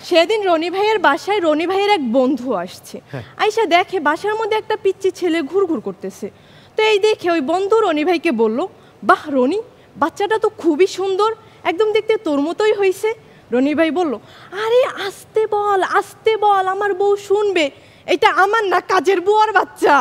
সেদিন রনি ভাইয়ের বাসায় রনি ভাইয়ের এক বন্ধু আসছে। আইসা দেখে বাসার মধ্যে একটা পিচ্চি ছেলে ঘুরঘুর করতেছে। তো এই দেখে ওই বন্ধু রনি ভাইকে বলল, বাহ রনি, বাচ্চাটা তো খুবই সুন্দর, একদম দেখতে তোর মতোই হয়েছে। রনি ভাই বলল, আরে আস্তে বল, আমার বউ শুনবে, এটা আমার না, কাজের বুয়ার বাচ্চা।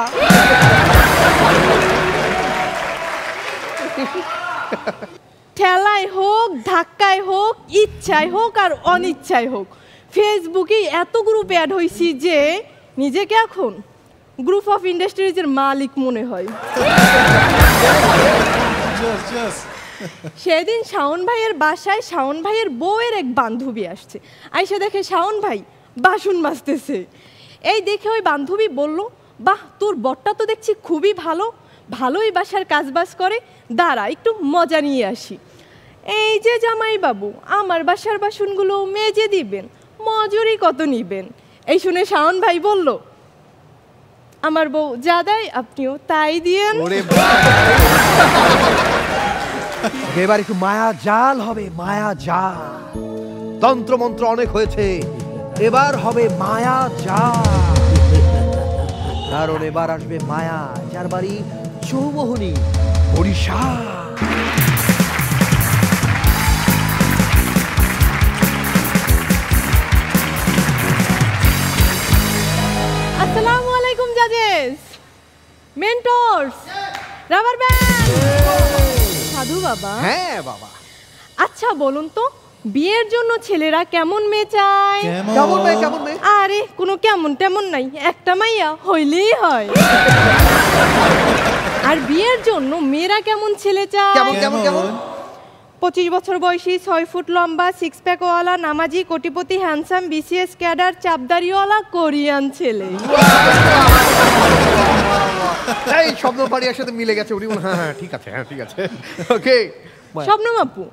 ঠেলায় হোক, ধাক্কায় হোক, ইচ্ছায় হোক আর অনিচ্ছায় হোক, ফেসবুকে এত গ্রুপ অ্যাড হয়েছি যে নিজেকে এখন গ্রুপ অফ ইন্ডাস্ট্রিজের মালিক মনে হয়। সেদিন শাওন ভাইয়ের বাসায় শাওন ভাইয়ের বউয়ের এক বান্ধবী আসছে। আইসা দেখে শাওন ভাই বাসন মাজতেছে। এই দেখে ওই বান্ধবী বলল, বাহ তোর বরটা তো দেখছি খুবই ভালোই বাসার কাজবাজ করে, দাঁড়া একটু মজা নিয়ে আসি। এই যে জামাই বাবু, আমার বাসার বাসনগুলো মেজে দিবেন, মজুরি কত নিবেন? এই শুনে শাওন ভাই বলল, আমার বউ যা দেয় আপনিও তাই দিয়েন। এবার একটু মায়া জাল হবে, মায়া জাল। তন্ত্রমন্ত্র অনেক হয়েছে, এবার হবে মায়া জাল। কারণ এবার আসবে মায়া, যার বাড়ি চৌমোহনী, বরিশাল। আসসালামু আলাইকুম জাজেস, মেন্টরস, রাবার ব্যান্ড, সাধু বাবা। হ্যাঁ বাবা। আচ্ছা বলুন তো, বিয়ের জন্য ছেলেরা কেমন মেয়ে চায়? কেমন মেয়ে? আরে কোনো কেমন তেমন নাই, একটা মাইয়া হইলেই হয়। আর বিয়ের জন্য মেয়েরা কেমন ছেলে চায়? কেমন? 25 বছর বয়সী, 6 ফুট লম্বা, 6 প্যাক ওয়ালা, নামাজি, কোটিপতি, হ্যান্ডসাম, বিসিএস ক্যাডার, চাপদারিওয়ালা কোরিয়ান ছেলে। এই শবনম বাড়ি একসাথে মিলে গেছে। হ্যাঁ ঠিক আছে, ওকে। শবনম আপু,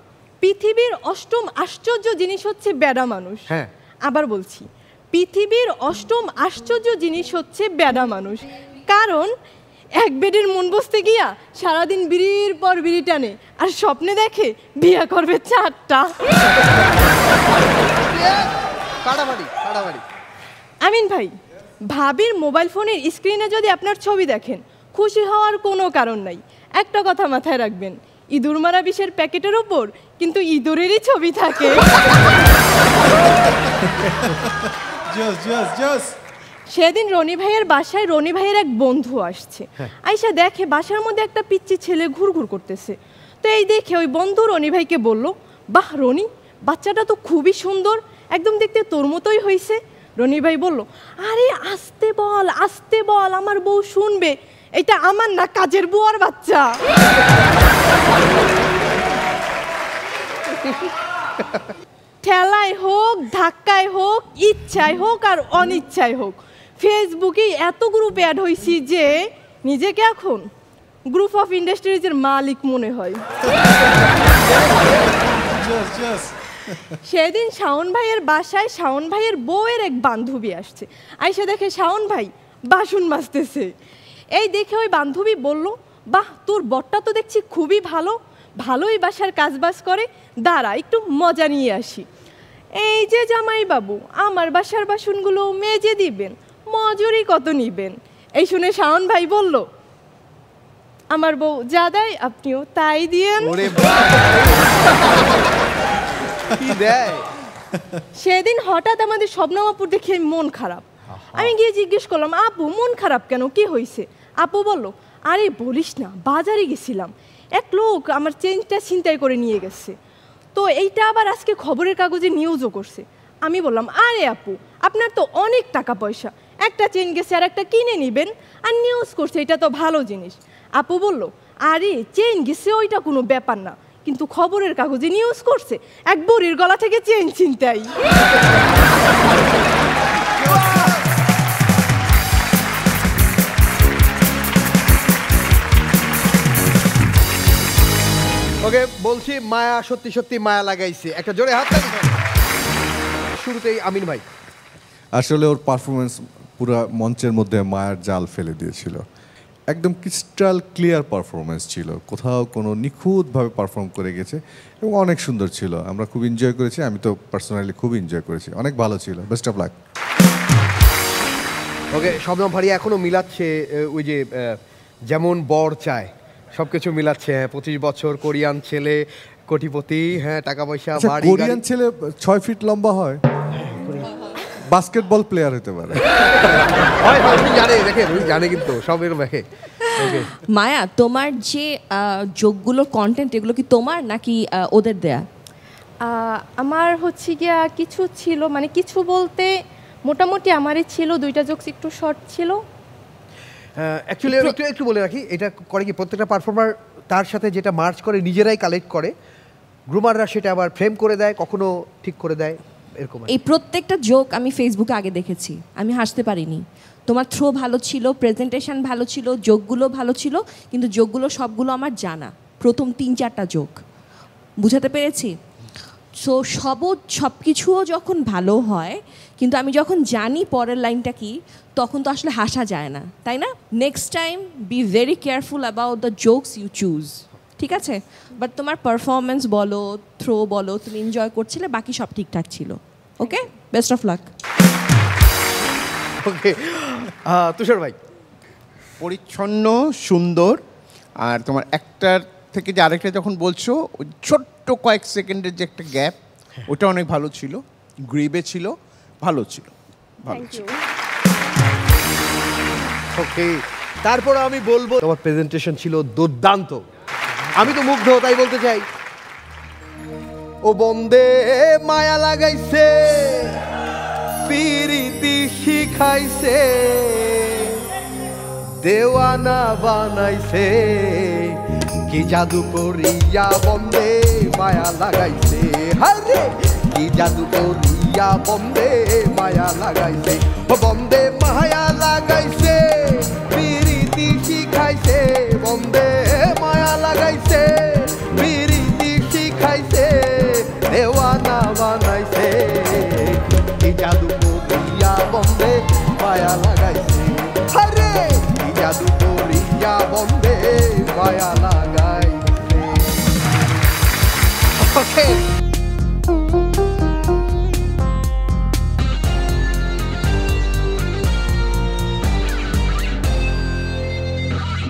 পৃথিবীর অষ্টম আশ্চর্য জিনিস হচ্ছে বেডা মানুষ। হ্যাঁ, আবার বলছি, পৃথিবীর অষ্টম আশ্চর্য জিনিস হচ্ছে বেডা মানুষ। কারণ এক বেডের মন বসতে গিয়া সারাদিন বিড়ির পর বিড়ি টানে, আর স্বপ্নে দেখে বিয়ে করবে 4টা। আমিন ভাই, ভাবির মোবাইল ফোনের স্ক্রিনে যদি আপনার ছবি দেখেন, খুশি হওয়ার কোনো কারণ নাই। একটা কথা মাথায় রাখবেন, ইঁদুর মারা বিষের প্যাকেটের ওপর কিন্তু ইঁদুরেরই ছবি থাকে। সেদিন রনি ভাইয়ের বাসায় রনি ভাইয়ের এক বন্ধু আসছে। আইসা দেখে বাসার মধ্যে একটা পিচ্চি ছেলে ঘুরঘুর করতেছে। তো এই দেখে ওই বন্ধু রনি ভাইকে বলল, বাহ রনি, বাচ্চাটা তো খুবই সুন্দর, একদম দেখতে তোর মতোই হয়েছে। রনি ভাই বলল, আরে আস্তে বল, আমার বউ শুনবে, এটা আমার না, কাজের বুয়ার বাচ্চা। ঠেলায় হোক, ধাক্কায় হোক, ইচ্ছায় হোক আর অনিচ্ছায় হোক, ফেসবুকে এত গ্রুপ অ্যাড হয়েছি যে নিজেকে এখন গ্রুপ অফ ইন্ডাস্ট্রিজের মালিক মনে হয়। সেদিন শাওন ভাইয়ের বাসায় শাওন ভাইয়ের বউয়ের এক বান্ধবী আসছে। আইসা দেখে শাওন ভাই বাসন মাজতেছে। এই দেখে ওই বান্ধবী বলল, বাহ তোর বরটা তো দেখছি খুবই ভালোই বাসার কাজবাজ করে, দাঁড়া একটু মজা নিয়ে আসি। এই যে জামাই বাবু, আমার বাসার বাসনগুলো মেজে দিবেন, মজুরি কত নিবেন? এই শুনে শাওন ভাই বলল, আমার বউ যা দেয় আপনিও তাই দিয়েন। সেদিন হঠাৎ আমাদের শবনম আপুর দেখে মন খারাপ। আমি গিয়ে জিজ্ঞেস করলাম, আপু মন খারাপ কেন, কি হয়েছে? আপু বলল, আরে বলিস না, বাজারে গেছিলাম, এক লোক আমার চেইনটা ছিনতাই করে নিয়ে গেছে। তো এইটা আবার আজকে খবরের কাগজে নিউজও করছে। আমি বললাম, আরে আপু আপনার তো অনেক টাকা পয়সা, একটা চেইন গেছে আর একটা কিনে নিবেন, আর নিউজ করছে, এটা তো ভালো জিনিস। আপু বলল, আরে চেইন গেছে ওইটা কোনো ব্যাপার না, কিন্তু খবরের কাগজে নিউজ করছে এক বুড়ির গলা থেকে চেইন ছিনতাই। ওকে, বলছি মায়া সত্যি মায়া লাগাইছে, একটা জোরে হাত তালি। শুরুতেই আমিন ভাই, আসলে ওর পারফরমেন্স পুরো মঞ্চের মধ্যে মায়ার জাল ফেলে দিয়েছিল। একদম ক্রিস্টাল ক্লিয়ার পারফরমেন্স ছিল, কোথাও কোনো নিখুঁতভাবে পারফর্ম করে গেছে এবং অনেক সুন্দর ছিল। আমরা খুব এনজয় করেছি, আমি তো পার্সোনালি খুব এনজয় করেছি, অনেক ভালো ছিল। Best of luck. Okay, Shabnam Faria এখনো মিলাচ্ছে ওই যে যেমন বর চায় সব কিছু মিলাচ্ছে। হ্যাঁ, 25 বছর, কোরিয়ান ছেলে, কোটিপতি, হ্যাঁ টাকা পয়সা, বাড়ি, কোরিয়ান ছেলে 6 ফিট লম্বা হয়, বাস্কেটবল প্লেয়ার হতে পারে। জানে কিন্তু সব এরকম দেখে। মায়া, তোমার যে যোগগুলোর কন্টেন্ট এগুলো কি তোমার নাকি ওদের দেয়া? আমার হচ্ছে গিয়া কিছু ছিল, মানে কিছু বলতে মোটামুটি আমারই ছিল, 2টা জোকস একটু শর্ট ছিল। অ্যাকচুয়ালি একটু বলে রাখি, এটা করে কি প্রত্যেকটা পারফর্মার তার সাথে যেটা মার্চ করে নিজেরাই কালেক্ট করে, গ্রুমাররা সেটা আবার ফ্রেম করে দেয়, কখনো ঠিক করে দেয়, এরকম। এই প্রত্যেকটা জোক আমি ফেসবুকে আগে দেখেছি, আমি হাসতে পারিনি। তোমার থ্রো ভালো ছিল, প্রেজেন্টেশন ভালো ছিল, জোকগুলো ভালো ছিল, কিন্তু জোকগুলো সবগুলো আমার জানা, প্রথম 3-4টা জোক বুঝাতে পেরেছি। সো সব কিছুও যখন ভালো হয়, কিন্তু আমি যখন জানি পরের লাইনটা কি, তখন তো আসলে হাসা যায় না, তাই না? Next time be very careful about the jokes you choose, ঠিক আছে? বাট তোমার পারফরমেন্স বলো, থ্রো বলো, তুমি এনজয় করছিলে, বাকি সব ঠিকঠাক ছিল। ওকে, বেস্ট অফ লাক। ওকে, তুষার ভাই। পরিচ্ছন্ন, সুন্দর, আর তোমার একটার থেকে যে আরেকটা যখন বলছো, ওই ছোট্ট কয়েক সেকেন্ডের যে একটা গ্যাপ, ওটা অনেক ভালো ছিল, গ্রিবে ছিল, ভালো ছিল, ভালো ছিল। ওকে, তারপর আমি বলবো তোমার প্রেজেন্টেশন ছিল দুর্দান্ত। আমি তো মুগ্ধ, তাই বলতে চাই। ও বন্দে মায়া লাগাইছে, পিরিতি শিখাইছে, দেওয়ানা বানাইছে, কি জাদু করিয়া বন্দে মায়া লাগাইছে, হায়রে কি জাদু করিয়া বন্দে মায়া লাগাইছে, ও বন্দে মায়া লাগাইছে, পিরিতি শিখাইছে, বন্দে মায়া লাগাইছে, পিরিতি শিখাইছে, দেওয়ানা বানাইছে, কি জাদু করিয়া বন্দে মায়া লাগাইছে, আরে কি জাদু করিয়া বন্দে মায়া লাগাইছে। ওকে,